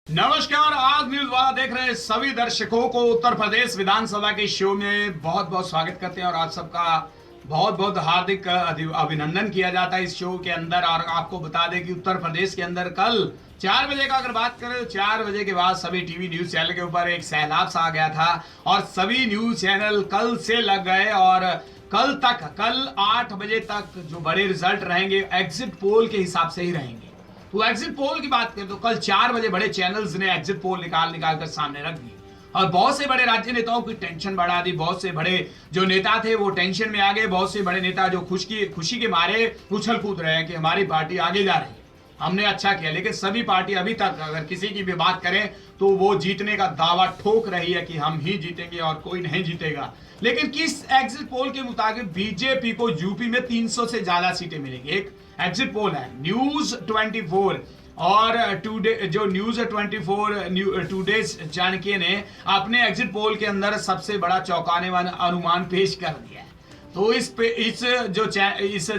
नमस्कार। आज न्यूज वाला देख रहे सभी दर्शकों को उत्तर प्रदेश विधानसभा के शो में बहुत बहुत स्वागत करते हैं और आप सबका बहुत बहुत हार्दिक अभिनंदन किया जाता है इस शो के अंदर। और आपको बता दें कि उत्तर प्रदेश के अंदर कल 4 बजे का अगर बात करें तो 4 बजे के बाद सभी टीवी न्यूज चैनल के ऊपर एक सैलाब सा आ गया था और सभी न्यूज चैनल कल से लग गए और कल 8 बजे तक जो बड़े रिजल्ट रहेंगे एग्जिट पोल के हिसाब से ही रहेंगे। तो एग्जिट पोल की बात करें तो कल 4 बजे बड़े चैनल्स ने एग्जिट पोल निकाल कर सामने रख दिए और बहुत से बड़े राज्य नेताओं की टेंशन बढ़ा दी। बहुत से बड़े जो नेता थे वो टेंशन में आ गए। बहुत से बड़े नेता जो खुशी के मारे उछल कूद रहे हैं कि हमारी पार्टी आगे जा रही है, हमने अच्छा किया। लेकिन सभी पार्टी अभी तक अगर किसी की भी बात करें तो वो जीतने का दावा ठोक रही है कि हम ही जीतेंगे और कोई नहीं जीतेगा। लेकिन किस एग्जिट पोल के मुताबिक बीजेपी को यूपी में 300 से ज्यादा सीटें मिलेंगी। एक एग्जिट पोल है न्यूज 24 और टुडे जो न्यूज 24 टुडे चाणक्य ने अपने एग्जिट पोल के अंदर सबसे बड़ा चौंकाने वाला अनुमान पेश कर दिया है। तो इस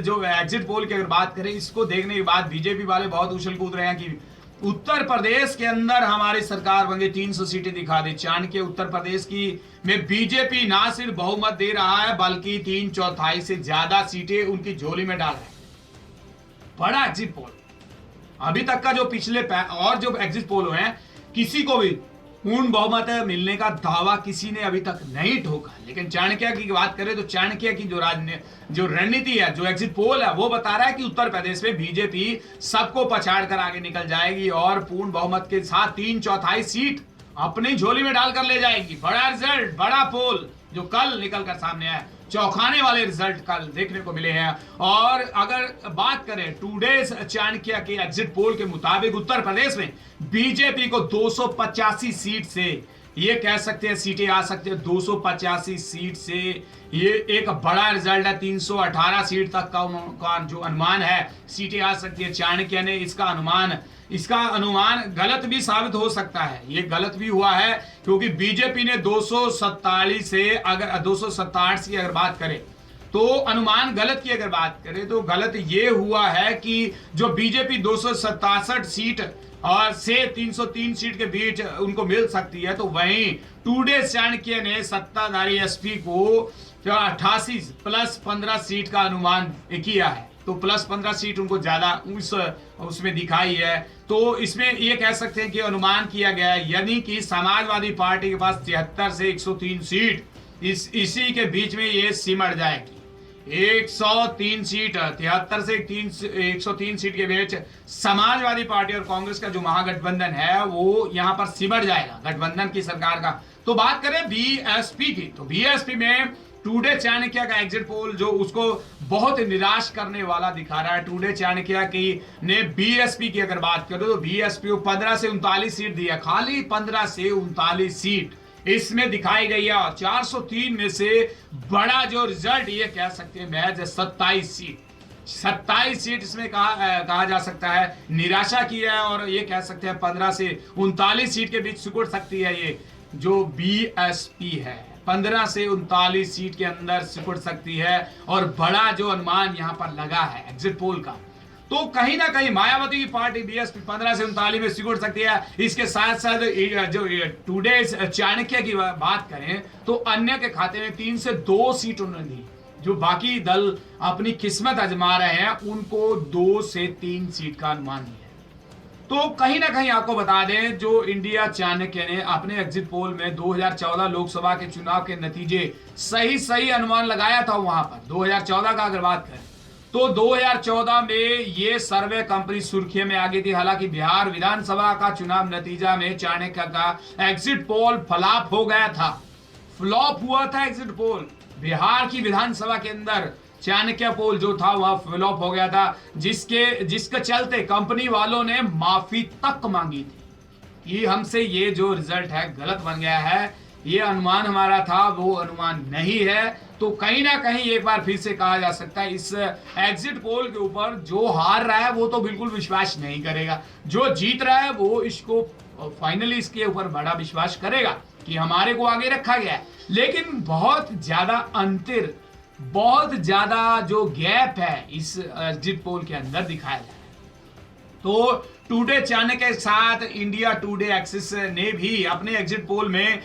जो एग्जिट पोल की अगर बात करें, इसको देखने के बाद बीजेपी वाले बहुत उछल कूद रहे हैं कि उत्तर प्रदेश के अंदर हमारी सरकार बन गई, 300 सीटें दिखा दी। चाणक्य उत्तर प्रदेश की में बीजेपी ना सिर्फ बहुमत दे रहा है बल्कि 3/4 से ज्यादा सीटें उनकी झोली में डाल रहे हैं। बड़ा एग्जिट पोल अभी तक का जो पिछले और जो एग्जिट पोल हुए हैं किसी को भी पूर्ण बहुमत मिलने का दावा किसी ने अभी तक नहीं ठोका। लेकिन चाणक्य की बात करें तो चाणक्य की जो रणनीति है, जो एग्जिट पोल है, वो बता रहा है कि उत्तर प्रदेश में बीजेपी सबको पछाड़ कर आगे निकल जाएगी और पूर्ण बहुमत के साथ 3/4 सीट अपनी झोली में डालकर ले जाएगी। बड़ा रिजल्ट, बड़ा पोल जो कल निकल कर सामने आया, चौंकाने वाले रिजल्ट कल देखने को मिले हैं। और अगर बात करें टुडे चाणक्य के एग्जिट पोल के मुताबिक उत्तर प्रदेश में बीजेपी को 285 सीट से, ये कह सकते हैं सीटें आ सकती है 285 सीट से, ये एक बड़ा रिजल्ट है। 318 सीट तक का जो अनुमान है सीटें आ सकती है। चाणक्य ने इसका अनुमान गलत भी साबित हो सकता है। ये गलत भी हुआ है क्योंकि बीजेपी ने 247 से अगर 267 की अगर बात करें तो अनुमान गलत की अगर बात करें तो गलत ये हुआ है कि जो बीजेपी 267 सीट और से 303 सीट के बीच उनको मिल सकती है, तो वहीं टुडे चाणक्य ने सत्ताधारी एसपी को 88 प्लस 15 सीट का अनुमान किया है। तो प्लस 15 सीट उनको ज्यादा उसमें दिखाई है। तो इसमें ये कह सकते हैं कि अनुमान किया गया है, यानी कि समाजवादी पार्टी के पास 73 से 103 सीट इसी के बीच में ये सिमट जाएगी। 103 सीट, 73 से 103 सीट के बीच समाजवादी पार्टी और कांग्रेस का जो महागठबंधन है वो यहां पर सिमट जाएगा, गठबंधन की सरकार का। तो बात करें बीएसपी की, तो बीएसपी में टुडे चाणक्य का एग्जिट पोल जो उसको बहुत निराश करने वाला दिखा रहा है। टुडे चाणक्य की ने बीएसपी की अगर बात करो तो बीएसपी को 15 से 39 सीट दिया, खाली 15 से 39 सीट इसमें दिखाई गई है। और 403 में से बड़ा जो रिजल्ट ये कह सकते हैं महज 27 सीट इसमें कहा जा सकता है निराशा की है। और ये कह सकते हैं 15 से 39 सीट के बीच सिकुड़ सकती है ये जो बीएसपी है, 15 से 39 सीट के अंदर सिकुड़ सकती है। और बड़ा जो अनुमान यहां पर लगा है एग्जिट पोल का, तो कहीं ना कहीं मायावती की पार्टी बीएसपी 15 से 39 में सिकुड़ सकती है। इसके साथ साथ जो टुडे चाणक्य की बात करें तो अन्य के खाते में 3 से 2 सीट उन्होंने दी। जो बाकी दल अपनी किस्मत आजमा रहे हैं उनको 2 से 3 सीट का अनुमान दिया। तो कहीं ना कहीं आपको बता दें जो इंडिया चाणक्य ने अपने एग्जिट पोल में 2014 लोकसभा के चुनाव के नतीजे सही अनुमान लगाया था। वहां पर 2014 का अगर बात करें तो 2014 में ये सर्वे कंपनी सुर्खियों में आ गई थी। हालांकि बिहार विधानसभा का चुनाव नतीजा में चाणक्य का एग्जिट पोल फ्लॉप हो गया था, फ्लॉप हुआ था एग्जिट पोल। बिहार की विधानसभा के अंदर चाणक्य पोल जो था वह फ्लॉप हो गया था, जिसके चलते कंपनी वालों ने माफी तक मांगी थी कि हमसे ये जो रिजल्ट है गलत बन गया है, ये अनुमान हमारा था वो अनुमान नहीं है। तो कहीं ना कहीं एक बार फिर से कहा जा सकता है इस एग्जिट पोल के ऊपर जो हार रहा है वो तो बिल्कुल विश्वास नहीं करेगा, जो जीत रहा है वो इसको फाइनली इसके ऊपर बड़ा विश्वास करेगा कि हमारे को आगे रखा गया है। लेकिन बहुत ज्यादा जो गैप है इस एग्जिट पोल के अंदर दिखाया जा रहा है। तो टुडे चैनल के साथ इंडिया टुडे एक्सिस ने भी अपने एग्जिट पोल में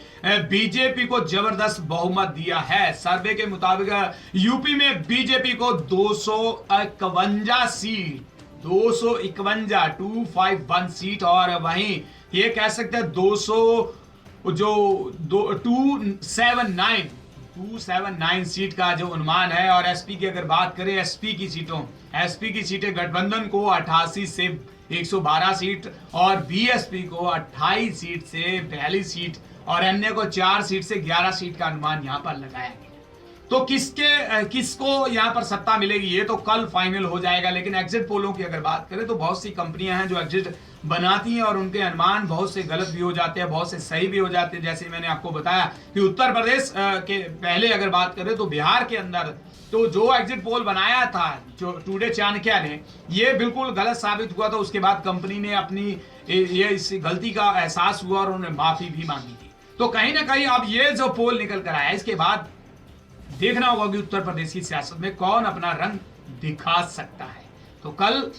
बीजेपी को जबरदस्त बहुमत दिया है। सर्वे के मुताबिक यूपी में बीजेपी को 251 सीट, 251 सीट, और वहीं ये कह सकते हैं 279 सीट का जो अनुमान है। और एसपी की अगर बात करें, एसपी की सीटें गठबंधन को 88 से 112 सीट, और बीएसपी को 28 सीट से 42 सीट, और अन्य को 4 सीट से 11 सीट का अनुमान यहां पर लगाया गया। तो किसको यहां पर सत्ता मिलेगी ये तो कल फाइनल हो जाएगा। लेकिन एग्जिट पोलों की अगर बात करें तो बहुत सी कंपनियां हैं जो एग्जिट बनाती हैं और उनके अनुमान बहुत से गलत भी हो जाते हैं, बहुत से सही भी हो जाते हैं। जैसे मैंने आपको बताया कि उत्तर प्रदेश के पहले अगर बात करें तो बिहार के अंदर तो जो एग्जिट पोल बनाया था जो टुडे चाणक्य ने, ये बिल्कुल गलत साबित हुआ था। उसके बाद कंपनी ने अपनी ये इस गलती का एहसास हुआ और उन्होंने माफी भी मांगी थी। तो कहीं ना कहीं अब ये जो पोल निकल कर आया, इसके बाद देखना होगा कि उत्तर प्रदेश की सियासत में कौन अपना रंग दिखा सकता है। तो कल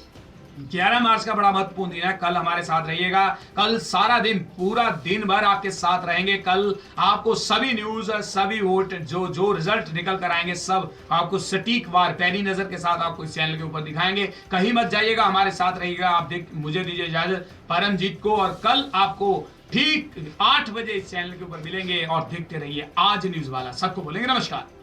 11 मार्च का बड़ा महत्वपूर्ण दिन है। कल हमारे साथ रहिएगा, कल सारा दिन पूरा दिन भर आपके साथ रहेंगे। कल आपको सभी न्यूज, सभी वोट जो रिजल्ट निकल कर आएंगे सब आपको सटीक वार पैनी नजर के साथ आपको इस चैनल के ऊपर दिखाएंगे। कहीं मत जाइएगा, हमारे साथ रहिएगा। आप मुझे दीजिए इजाजत, परमजीत को, और कल आपको ठीक 8 बजे इस चैनल के ऊपर मिलेंगे। और देखते रहिए आज न्यूज वाला। सबको बोलेंगे नमस्कार।